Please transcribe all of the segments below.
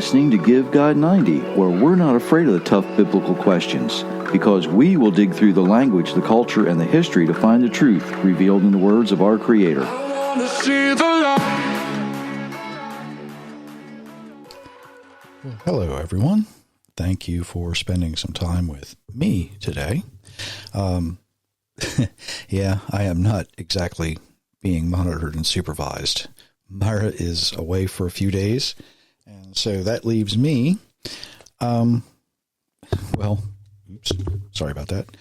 listening to Give God 90, where we're not afraid of the tough biblical questions, because we will dig through the language, the culture, and the history to find the truth revealed in the words of our Creator. I wanna see the light. Hello, everyone. Thank you for spending some time with me today. Yeah, I am not exactly being monitored and supervised. Myra is away for a few days, and so that leaves me, sorry about that,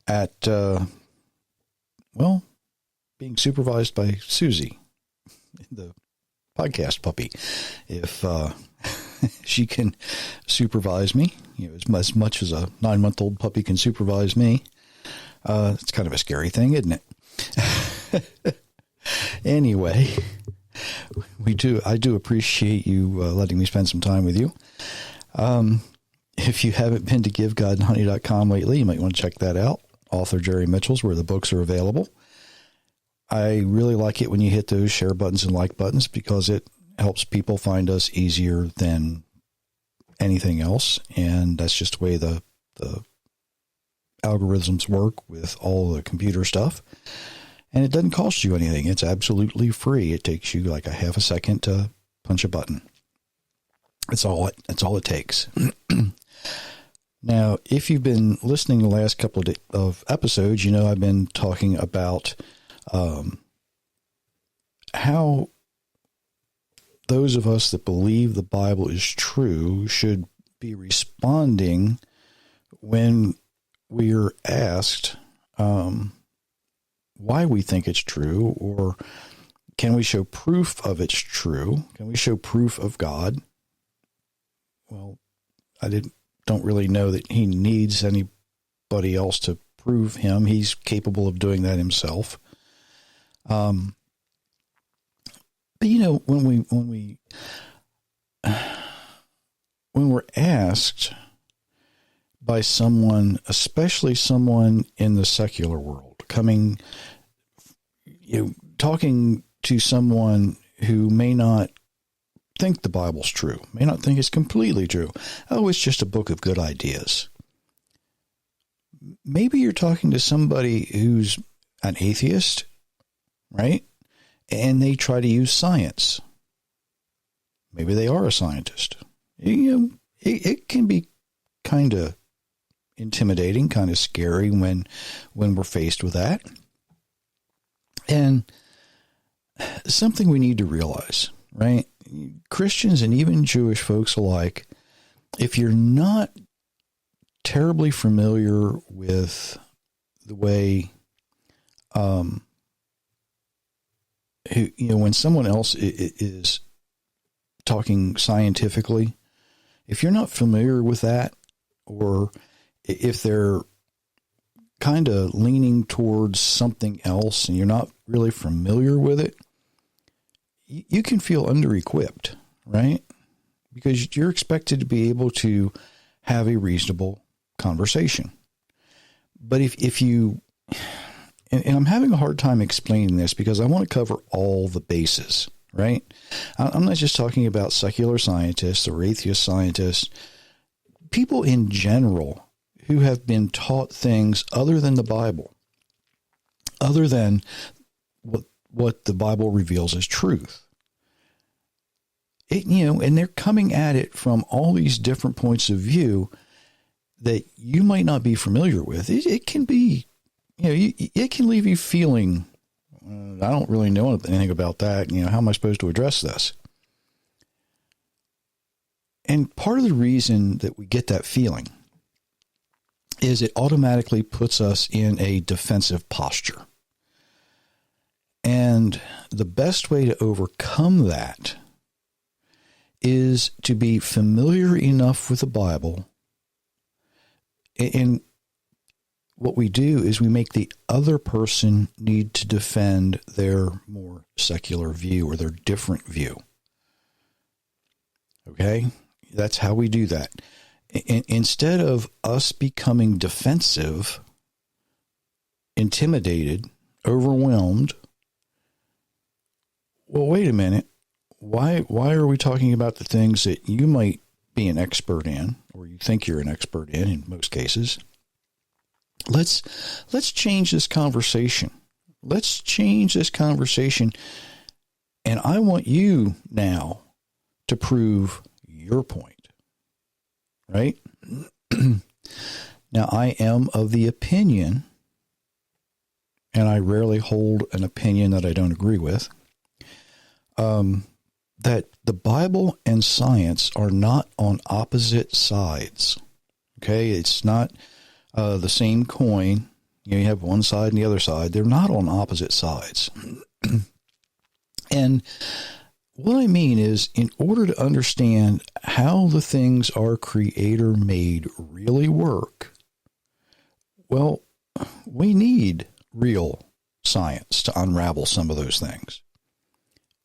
at, being supervised by Susie, the podcast puppy. If she can supervise me, as much as a 9-month-old puppy can supervise me, it's kind of a scary thing, isn't it? Anyway, I do appreciate you letting me spend some time with you. If you haven't been to GiveGod90.com lately, you might want to check that out. Author Jerry Mitchell's, where the books are available. I really like it when you hit those share buttons and like buttons, because it helps people find us easier than anything else. And that's just the way the algorithms work with all the computer stuff. And it doesn't cost you anything. It's absolutely free. It takes you like a half a second to punch a button. That's all it takes. Now, if you've been listening the last couple of episodes, you know I've been talking about how those of us that believe the Bible is true should be responding when we are asked why we think it's true, or can we show proof of it's true? Can we show proof of God? Well, don't really know that he needs anybody else to prove him. He's capable of doing that himself. But when we're asked by someone, especially someone in the secular world, talking to someone who may not think the Bible's true, may not think it's completely true. Oh, it's just a book of good ideas. Maybe you're talking to somebody who's an atheist, right? And they try to use science. Maybe they are a scientist. It can be kind of intimidating, kind of scary when we're faced with that. And something we need to realize, right? Christians and even Jewish folks alike, if you're not terribly familiar with the way, when someone else is talking scientifically, if you're not familiar with that, or if they're kind of leaning towards something else and you're not really familiar with it, you can feel under-equipped, right? Because you're expected to be able to have a reasonable conversation. But if you, and I'm having a hard time explaining this because I want to cover all the bases, right? I'm not just talking about secular scientists or atheist scientists. People in general who have been taught things other than the Bible, other than what the Bible reveals as truth. And they're coming at it from all these different points of view that you might not be familiar with. It can be, it can leave you feeling, I don't really know anything about that. How am I supposed to address this? And part of the reason that we get that feeling is it automatically puts us in a defensive posture. And the best way to overcome that is to be familiar enough with the Bible. And what we do is we make the other person need to defend their more secular view or their different view. Okay? That's how we do that. Instead of us becoming defensive, intimidated, overwhelmed, well, wait a minute. why are we talking about the things that you might be an expert in, or you think you're an expert in most cases? Let's change this conversation. Let's change this conversation. And I want you now to prove your point, right? Now, I am of the opinion, and I rarely hold an opinion that I don't agree with, that the Bible and science are not on opposite sides. Okay, it's not the same coin. You have one side and the other side. They're not on opposite sides. And what I mean is, in order to understand how the things our Creator made really work, well, we need real science to unravel some of those things.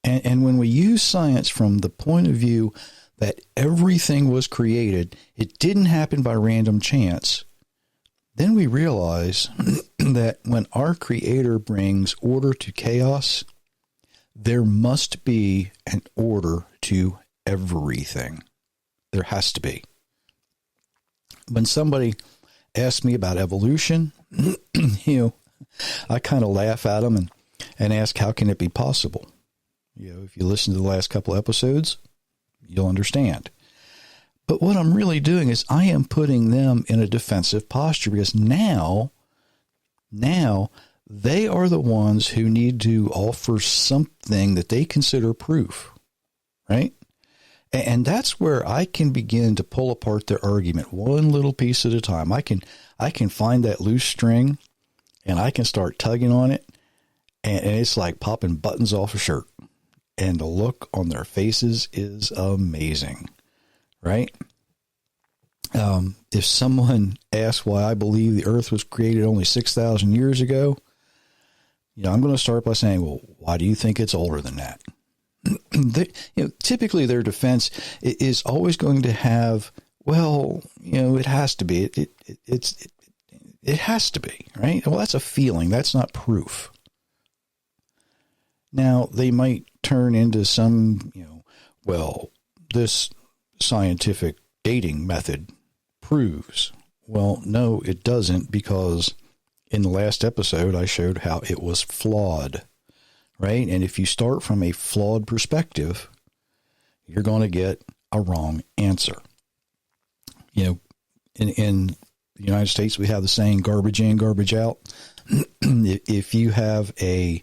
And when we use science from the point of view that everything was created, it didn't happen by random chance, then we realize that when our Creator brings order to chaos, there must be an order to everything. There has to be. When somebody asks me about evolution, I kind of laugh at them and ask, how can it be possible? If you listen to the last couple episodes, you'll understand. But what I'm really doing is I am putting them in a defensive posture, because now they are the ones who need to offer something that they consider proof, right? And that's where I can begin to pull apart their argument one little piece at a time. I can find that loose string, and I can start tugging on it, and it's like popping buttons off a shirt. And the look on their faces is amazing, right? If someone asks why I believe the earth was created only 6,000 years ago, I'm going to start by saying, well, why do you think it's older than that? Typically their defense is always going to have, well, it has to be. It has to be, right? Well, that's a feeling. That's not proof. Now, they might turn into some, well, this scientific dating method proves. Well, no, it doesn't, because in the last episode, I showed how it was flawed, right? And if you start from a flawed perspective, you're going to get a wrong answer. In the United States, we have the saying, garbage in, garbage out. If you have a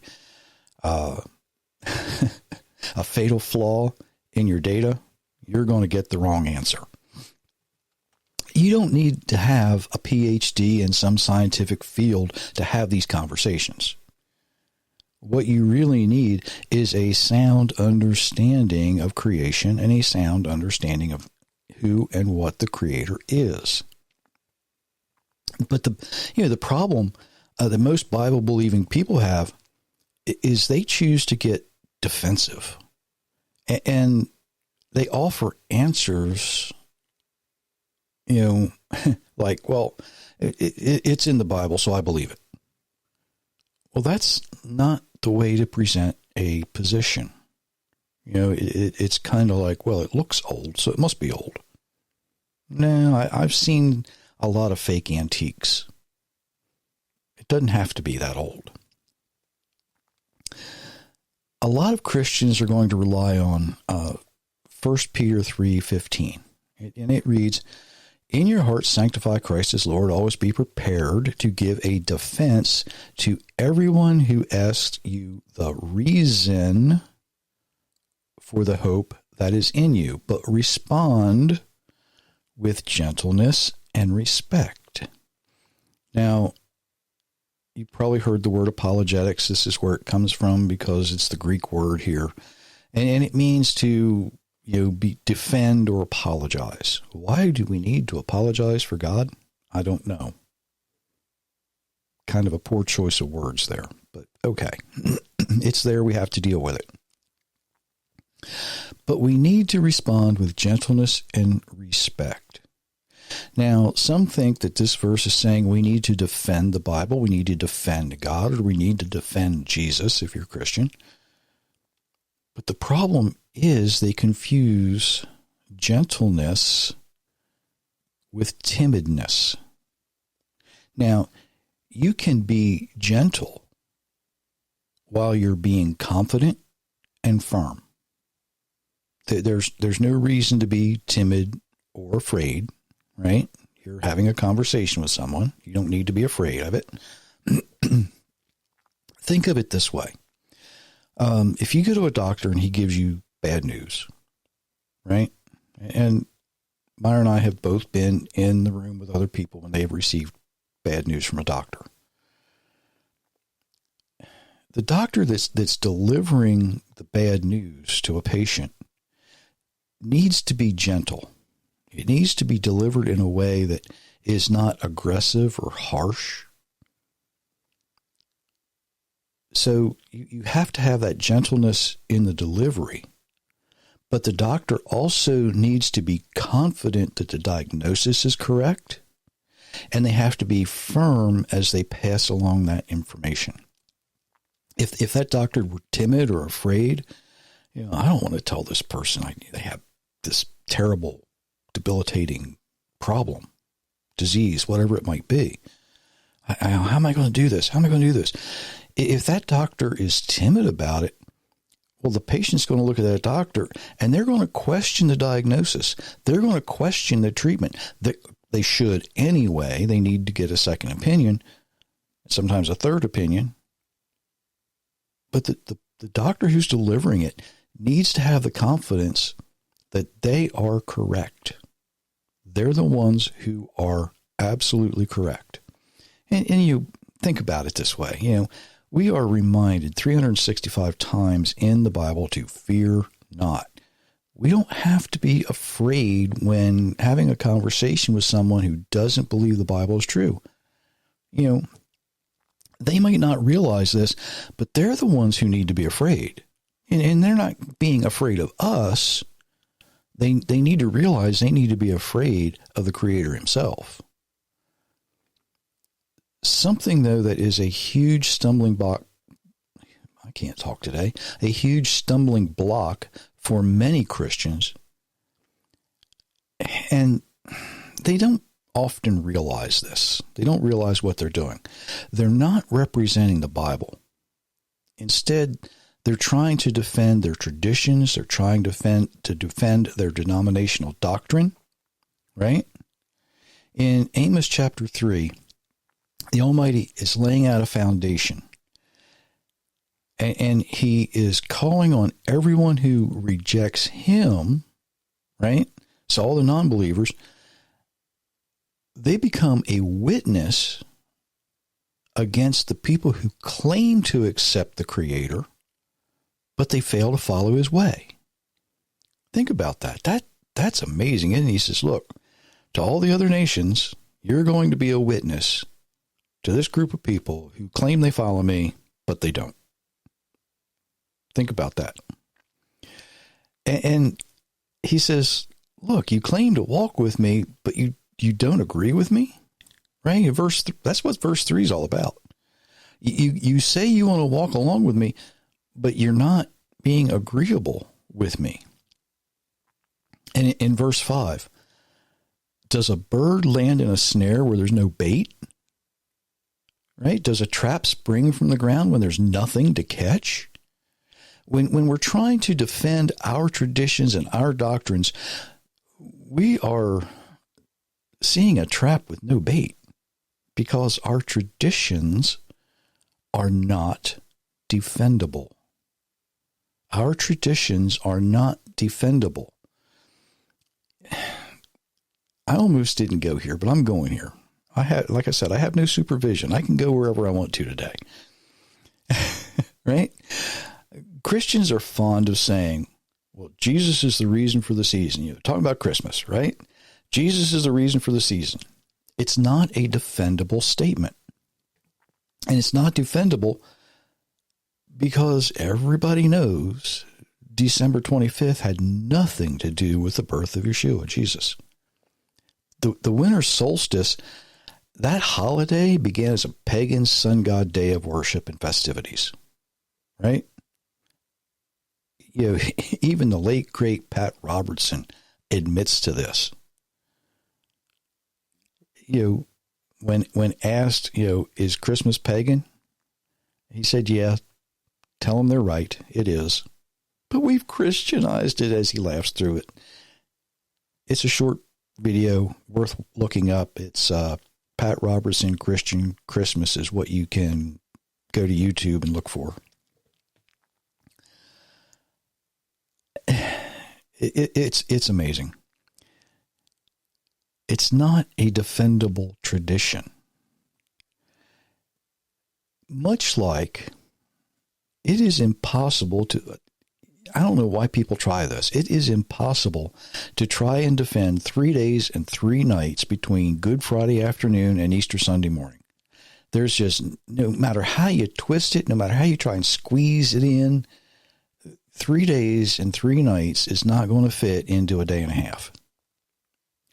fatal flaw in your data, you're going to get the wrong answer. You don't need to have a PhD in some scientific field to have these conversations. What you really need is a sound understanding of creation and a sound understanding of who and what the Creator is. But the problem that most Bible-believing people have is they choose to get defensive, and they offer answers, like, well, it's in the Bible, so I believe it. Well, that's not the way to present a position. It's kind of like, well, it looks old, so it must be old. No, I've seen a lot of fake antiques. It doesn't have to be that old. A lot of Christians are going to rely on 1 Peter 3:15, and it reads, "In your hearts sanctify Christ as Lord. Always be prepared to give a defense to everyone who asks you the reason for the hope that is in you, but respond with gentleness and respect." Now, you probably heard the word apologetics. This is where it comes from, because it's the Greek word here. And it means to, defend or apologize. Why do we need to apologize for God? I don't know. Kind of a poor choice of words there, but okay. It's there. We have to deal with it. But we need to respond with gentleness and respect. Now, some think that this verse is saying we need to defend the Bible, we need to defend God, or we need to defend Jesus if you're a Christian. But the problem is they confuse gentleness with timidness. Now, you can be gentle while you're being confident and firm. There's no reason to be timid or afraid, right? You're having a conversation with someone. You don't need to be afraid of it. Think of it this way. If you go to a doctor and he gives you bad news, right? And Myra and I have both been in the room with other people when they've received bad news from a doctor. The doctor that's delivering the bad news to a patient needs to be gentle. It needs to be delivered in a way that is not aggressive or harsh. So you have to have that gentleness in the delivery. But the doctor also needs to be confident that the diagnosis is correct, and they have to be firm as they pass along that information. If that doctor were timid or afraid, I don't want to tell this person they have this terrible, debilitating problem, disease, whatever it might be. How am I going to do this? How am I going to do this? If that doctor is timid about it, well, the patient's going to look at that doctor and they're going to question the diagnosis. They're going to question the treatment. They should anyway. They need to get a second opinion, sometimes a third opinion. But the doctor who's delivering it needs to have the confidence that they are correct. They're the ones who are absolutely correct. And you think about it this way, we are reminded 365 times in the Bible to fear not. We don't have to be afraid when having a conversation with someone who doesn't believe the Bible is true. They might not realize this, but they're the ones who need to be afraid. And they're not being afraid of us. They need to realize they need to be afraid of the Creator himself. Something, though, that is a huge stumbling block, I can't talk today, a huge stumbling block for many Christians, and they don't often realize this. They don't realize what they're doing. They're not representing the Bible. Instead, they're trying to defend their traditions. They're trying to defend their denominational doctrine, right? In Amos chapter 3, the Almighty is laying out a foundation, and he is calling on everyone who rejects him, right? So all the non-believers, they become a witness against the people who claim to accept the Creator, but they fail to follow his way. Think about that. That's amazing. And he says, look, to all the other nations, you're going to be a witness to this group of people who claim they follow me, but they don't. Think about that. And he says, look, you claim to walk with me, but you don't agree with me, right? That's what verse 3 is all about. You say you want to walk along with me, but you're not being agreeable with me. And in verse 5, does a bird land in a snare where there's no bait? Right? Does a trap spring from the ground when there's nothing to catch? When we're trying to defend our traditions and our doctrines, we are seeing a trap with no bait because our traditions are not defendable. Our traditions are not defendable. I almost didn't go here, but I'm going here. Like I said, I have no supervision. I can go wherever I want to today. Right? Christians are fond of saying, well, Jesus is the reason for the season. You're talking about Christmas, right? Jesus is the reason for the season. It's not a defendable statement. And it's not defendable because everybody knows December 25th had nothing to do with the birth of Yeshua, Jesus. The winter solstice, that holiday began as a pagan sun god day of worship and festivities, right? even the late, great Pat Robertson admits to this. When asked, is Christmas pagan? He said, yeah, tell them they're right. It is. But we've Christianized it, as he laughs through it. It's a short video worth looking up. It's Pat Robertson Christian Christmas is what you can go to YouTube and look for. It's amazing. It's not a defendable tradition. Much like it is impossible to, I don't know why people try this. It is impossible to try and defend 3 days and 3 nights between Good Friday afternoon and Easter Sunday morning. There's just, no matter how you twist it, no matter how you try and squeeze it in, 3 days and 3 nights is not going to fit into a day and a half.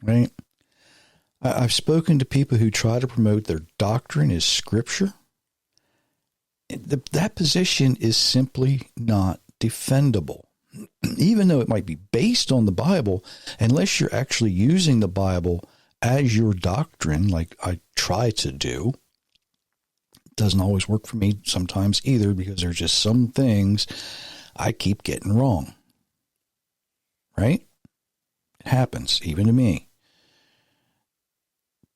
Right? I've spoken to people who try to promote their doctrine as scripture. That position is simply not defendable. Even though it might be based on the Bible, unless you're actually using the Bible as your doctrine, like I try to do, it doesn't always work for me sometimes either, because there's just some things I keep getting wrong. Right? It happens, even to me.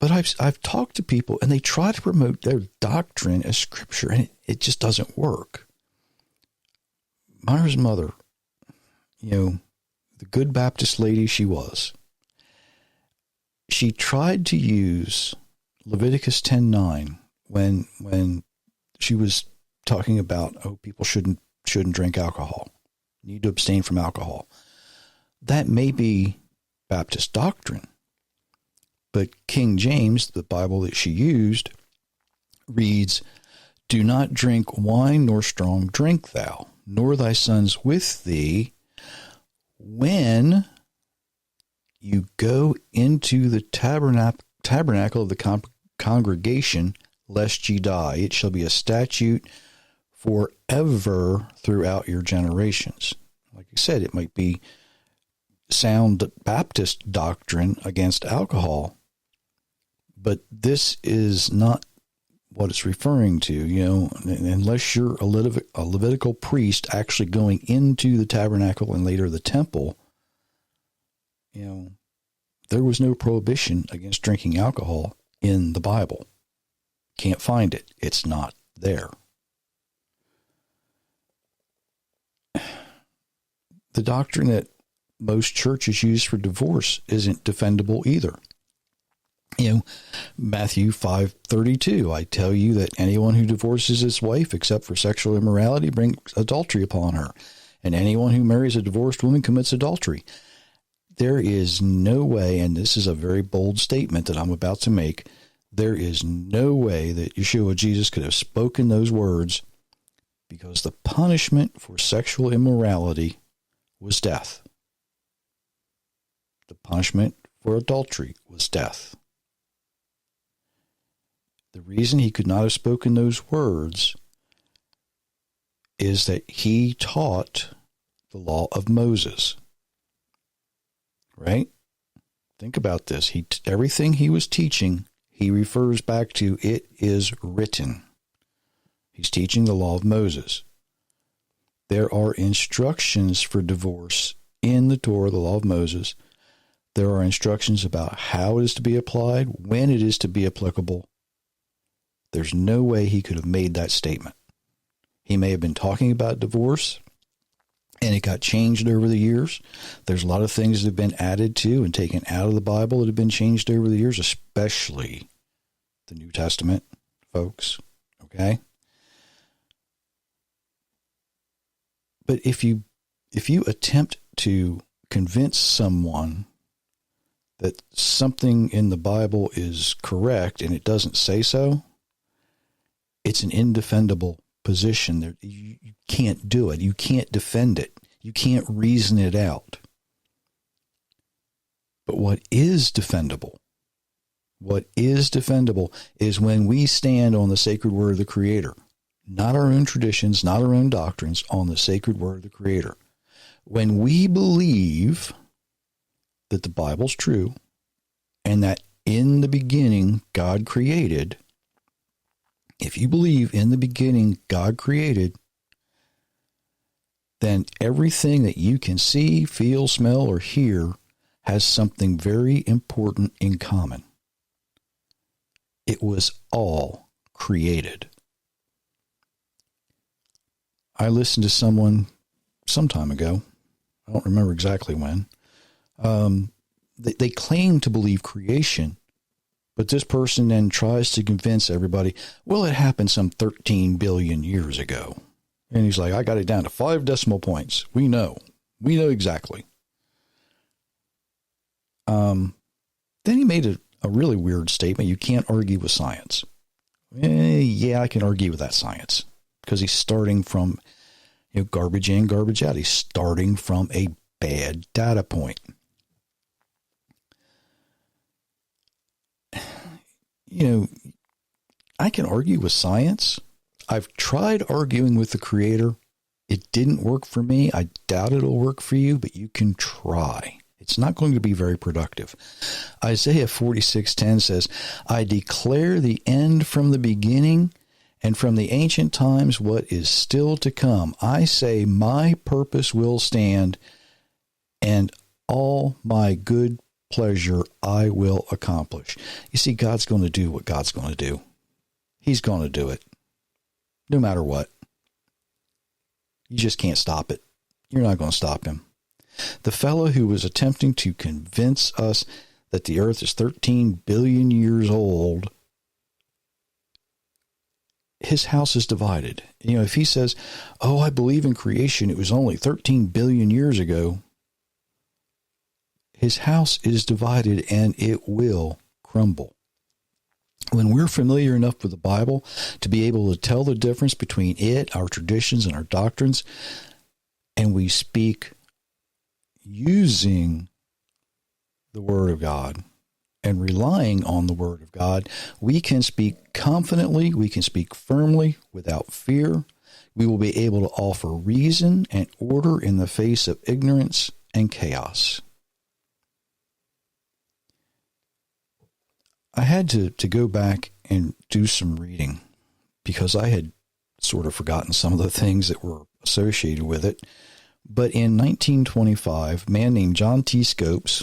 But I've talked to people, and they try to promote their doctrine as scripture, and it just doesn't work. Myra's mother, the good Baptist lady she was, she tried to use Leviticus 10:9 when she was talking about, people shouldn't drink alcohol, need to abstain from alcohol. That may be Baptist doctrine. But King James, the Bible that she used, reads, "Do not drink wine nor strong drink thou, nor thy sons with thee, when you go into the tabernacle of the congregation, lest ye die. It shall be a statute forever throughout your generations." Like I said, it might be sound Baptist doctrine against alcohol, but this is not what it's referring to, unless you're a Levitical priest actually going into the tabernacle and later the temple, there was no prohibition against drinking alcohol in the Bible. Can't find it. It's not there. The doctrine that most churches use for divorce isn't defendable either. Matthew 5:32, I tell you that anyone who divorces his wife except for sexual immorality brings adultery upon her, and anyone who marries a divorced woman commits adultery. There is no way, and this is a very bold statement that I'm about to make, there is no way that Yeshua Jesus could have spoken those words, because the punishment for sexual immorality was death. The punishment for adultery was death. The reason he could not have spoken those words is that he taught the law of Moses. Right? Think about this. Everything he was teaching, he refers back to, it is written. He's teaching the law of Moses. There are instructions for divorce in the Torah, the law of Moses. There are instructions about how it is to be applied, when it is to be applicable. There's no way he could have made that statement. He may have been talking about divorce, and it got changed over the years. There's a lot of things that have been added to and taken out of the Bible that have been changed over the years, especially the New Testament, folks. Okay? But if you attempt to convince someone that something in the Bible is correct and it doesn't say so, it's an indefendable position. You can't do it. You can't defend it. You can't reason it out. But what is defendable is when we stand on the sacred word of the Creator, not our own traditions, not our own doctrines, on the sacred word of the Creator. When we believe that the Bible's true and that in the beginning God created, if you believe in the beginning God created, then everything that you can see, feel, smell, or hear has something very important in common. It was all created. I listened to someone some time ago. I don't remember exactly when. They claim to believe creation, but this person then tries to convince everybody, well, it happened some 13 billion years ago. And he's like, I got it down to 5 decimal points. We know exactly. Then he made a really weird statement. You can't argue with science. Yeah, I can argue with that science because he's starting from garbage in, garbage out. He's starting from a bad data point. I can argue with science. I've tried arguing with the Creator. It didn't work for me. I doubt it'll work for you, but you can try. It's not going to be very productive. Isaiah 46:10 says, I declare the end from the beginning, and from the ancient times what is still to come. I say my purpose will stand, and all my good pleasure I will accomplish. You see, God's going to do what God's going to do. He's going to do it, no matter what. You just can't stop it. You're not going to stop him. The fellow who was attempting to convince us that the earth is 13 billion years old, his house is divided. If he says, oh, I believe in creation, it was only 13 billion years ago, his house is divided and it will crumble. When we're familiar enough with the Bible to be able to tell the difference between it, our traditions, and our doctrines, and we speak using the Word of God and relying on the Word of God, we can speak confidently, we can speak firmly, without fear. We will be able to offer reason and order in the face of ignorance and chaos. I had to go back and do some reading because I had sort of forgotten some of the things that were associated with it. But in 1925, a man named John T. Scopes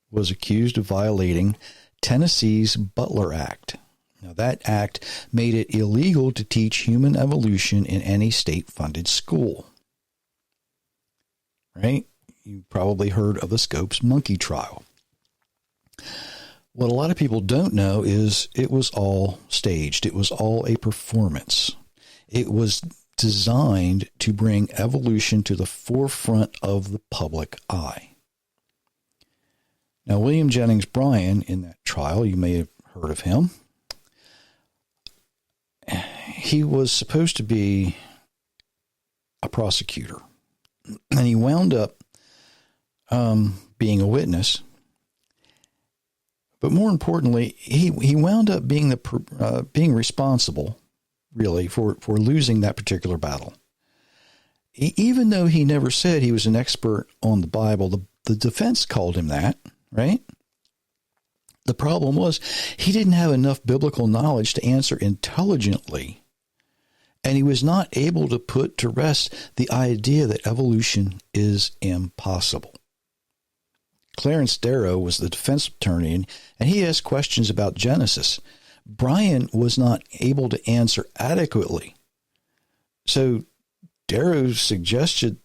was accused of violating Tennessee's Butler Act. Now, that act made it illegal to teach human evolution in any state-funded school. Right? You probably heard of the Scopes monkey trial. What a lot of people don't know is it was all staged. It was all a performance. It was designed to bring evolution to the forefront of the public eye. Now, William Jennings Bryan, in that trial, you may have heard of him. He was supposed to be a prosecutor, and he wound up being a witness. But more importantly, he wound up being being responsible, really, for losing that particular battle. Even though he never said he was an expert on the Bible, the defense called him that, right? The problem was he didn't have enough biblical knowledge to answer intelligently, and he was not able to put to rest the idea that evolution is impossible. Clarence Darrow was the defense attorney, and he asked questions about Genesis. Bryan was not able to answer adequately. So Darrow suggested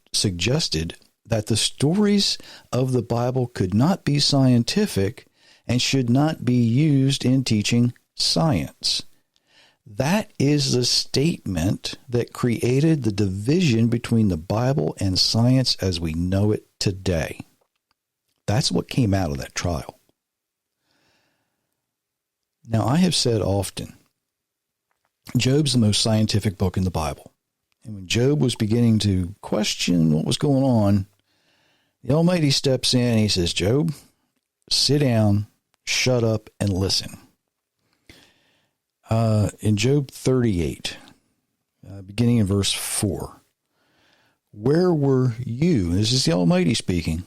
that the stories of the Bible could not be scientific and should not be used in teaching science. That is the statement that created the division between the Bible and science as we know it today. That's what came out of that trial. Now, I have said often, Job's the most scientific book in the Bible. And when Job was beginning to question what was going on, the Almighty steps in and he says, Job, sit down, shut up, and listen. In Job 38, beginning in verse 4, where were you? This is the Almighty speaking.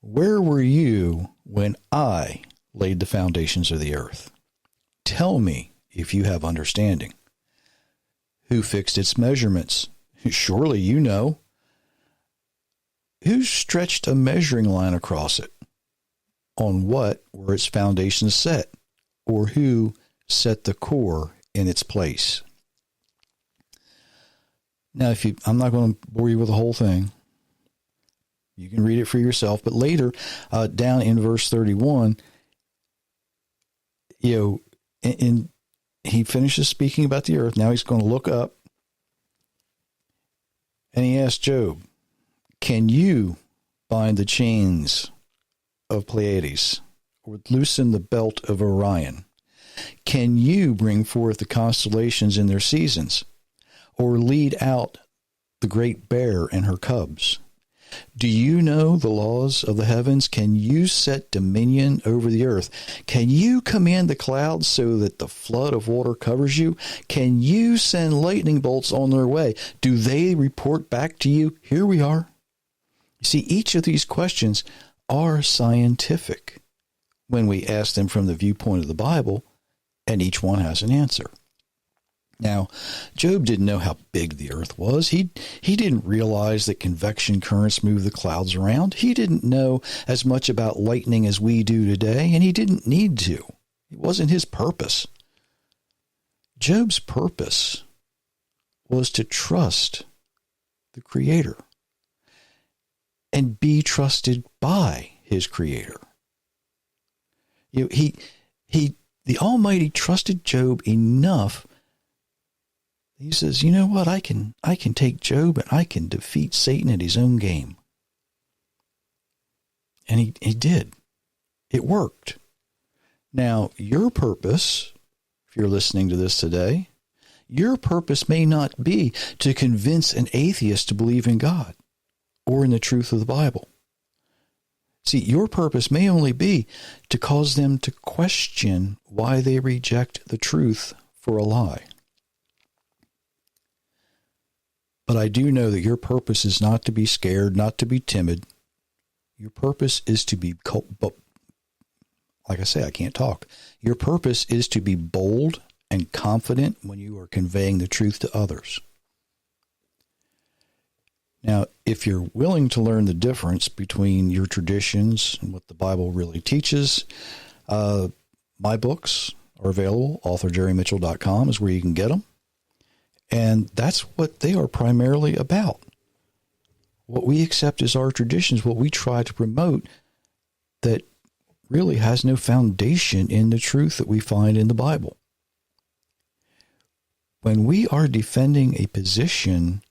Where were you when I laid the foundations of the earth? Tell me if you have understanding. Who fixed its measurements? Surely you know. Who stretched a measuring line across it? On what were its foundations set? Or who set the core in its place? Now, I'm not going to bore you with the whole thing. You can read it for yourself. But later, down in verse 31, and he finishes speaking about the earth. Now he's going to look up. And he asked Job, can you bind the chains of Pleiades or loosen the belt of Orion? Can you bring forth the constellations in their seasons or lead out the great bear and her cubs? Do you know the laws of the heavens? Can you set dominion over the earth? Can you command the clouds so that the flood of water covers you? Can you send lightning bolts on their way? Do they report back to you? Here we are. You see, each of these questions are scientific when we ask them from the viewpoint of the Bible, and each one has an answer. Now, Job didn't know how big the earth was. He didn't realize that convection currents move the clouds around. He didn't know as much about lightning as we do today, and he didn't need to. It wasn't his purpose. Job's purpose was to trust the Creator and be trusted by his Creator. The Almighty trusted Job enough. He says, you know what, I can take Job and I can defeat Satan at his own game. And he did. It worked. Now, your purpose, if you're listening to this today, your purpose may not be to convince an atheist to believe in God or in the truth of the Bible. See, your purpose may only be to cause them to question why they reject the truth for a lie. But I do know that your purpose is not to be scared, not to be timid. Your purpose is to be, like I say, I can't talk. Your purpose is to be bold and confident when you are conveying the truth to others. Now, if you're willing to learn the difference between your traditions and what the Bible really teaches, my books are available. AuthorJerryMitchell.com is where you can get them. And that's what they are primarily about. What we accept as our traditions, what we try to promote that really has no foundation in the truth that we find in the Bible. When we are defending a position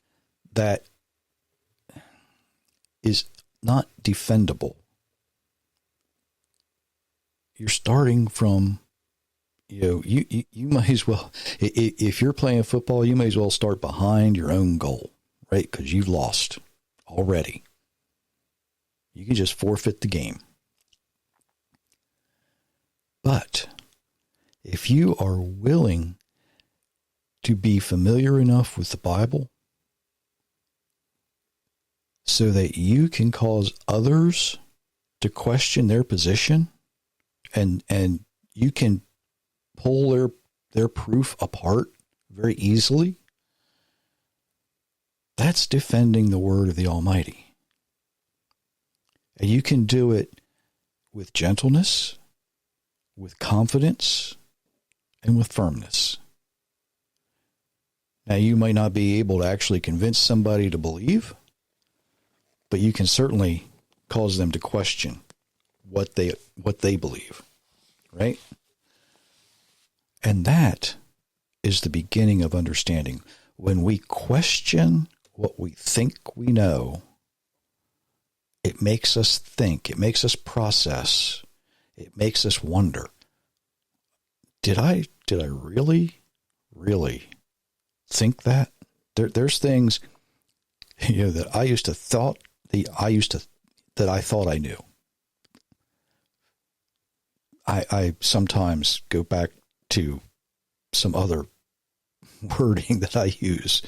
that is not defendable, you're starting from, you might as well, if you're playing football, you may as well start behind your own goal, right? Because you've lost already. You can just forfeit the game. But if you are willing to be familiar enough with the Bible so that you can cause others to question their position, and you can pull their proof apart very easily, that's defending the word of the Almighty. And you can do it with gentleness, with confidence, and with firmness. Now, you might not be able to actually convince somebody to believe, but you can certainly cause them to question what they believe, right? And that is the beginning of understanding. When we question what we think we know, it makes us think, it makes us process, it makes us wonder. Did I really think that? There's things, that I thought I knew. I sometimes go back to some other wording that I use.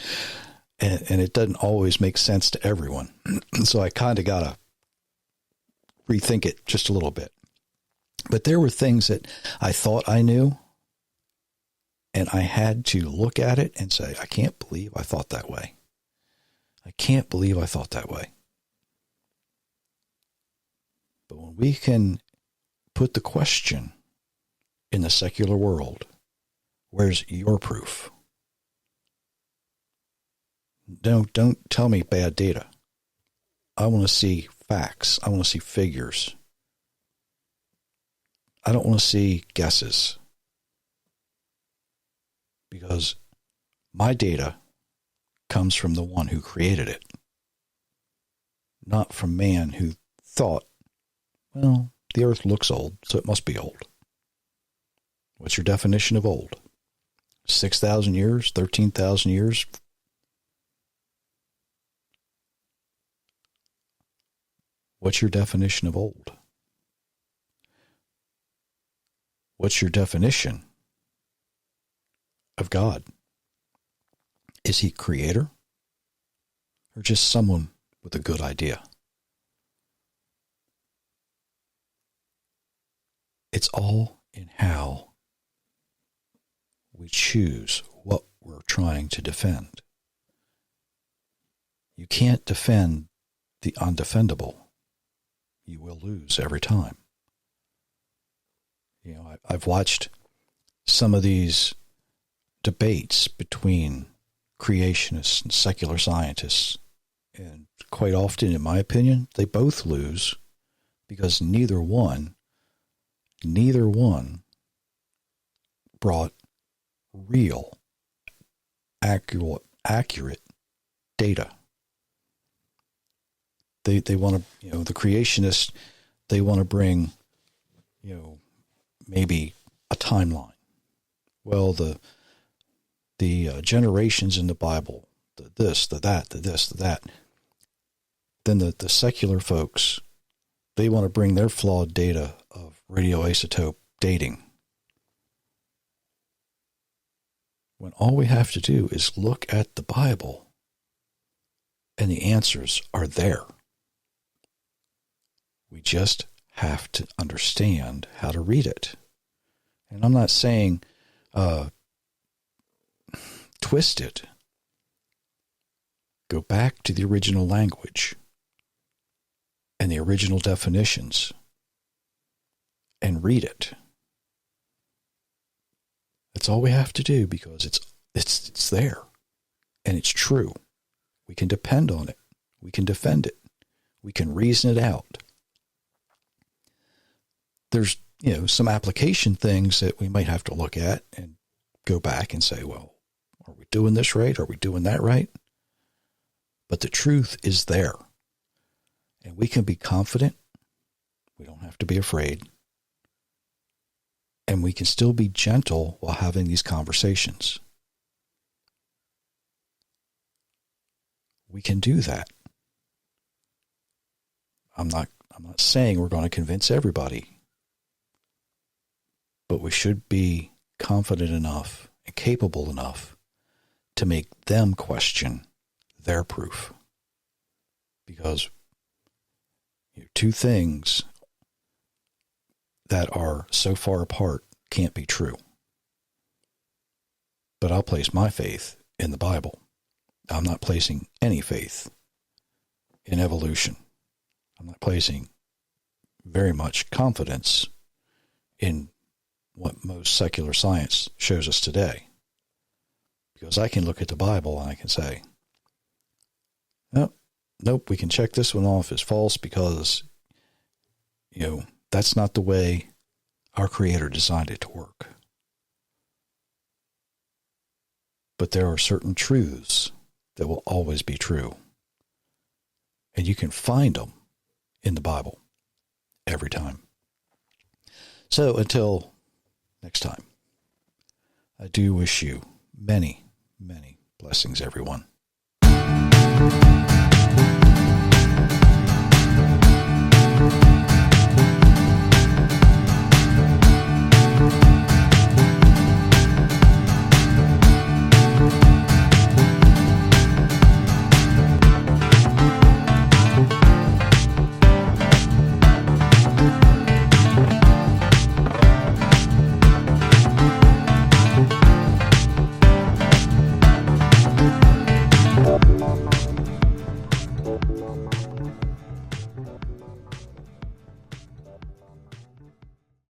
and it doesn't always make sense to everyone. So I kind of got to rethink it just a little bit. But there were things that I thought I knew, and I had to look at it and say, I can't believe I thought that way. I can't believe I thought that way. But when we can put the question in the secular world, where's your proof? Don't tell me bad data. I want to see facts. I want to see figures. I don't want to see guesses. Because my data comes from the one who created it, not from man who thought, well, the earth looks old, so it must be old. What's your definition of old? 6,000 years? 13,000 years? What's your definition of old? What's your definition of God? Is he creator or just someone with a good idea? It's all in how we choose what we're trying to defend. You can't defend the undefendable. You will lose every time. You know, I've watched some of these debates between creationists and secular scientists, and quite often, in my opinion, they both lose because neither one brought real, accurate data. They want to, the creationists, they want to bring, maybe a timeline. Well, the generations in the Bible, the this, the that, the this, the that. Then the secular folks, they want to bring their flawed data of radioisotope dating. When all we have to do is look at the Bible and the answers are there. We just have to understand how to read it. And I'm not saying twist it. Go back to the original language and the original definitions and read it. That's all we have to do because it's there and it's true. We can depend on it. We can defend it. We can reason it out. There's, some application things that we might have to look at and go back and say, well, are we doing this right? Are we doing that right? But the truth is there. And we can be confident. We don't have to be afraid. And we can still be gentle while having these conversations. We can do that. I'm not saying we're going to convince everybody. But we should be confident enough and capable enough to make them question their proof. Because two things that are so far apart can't be true. But I'll place my faith in the Bible. I'm not placing any faith in evolution. I'm not placing very much confidence in what most secular science shows us today. Because I can look at the Bible and I can say, nope, we can check this one off as false because, that's not the way our Creator designed it to work. But there are certain truths that will always be true. And you can find them in the Bible every time. So until next time, I do wish you many, many blessings, everyone.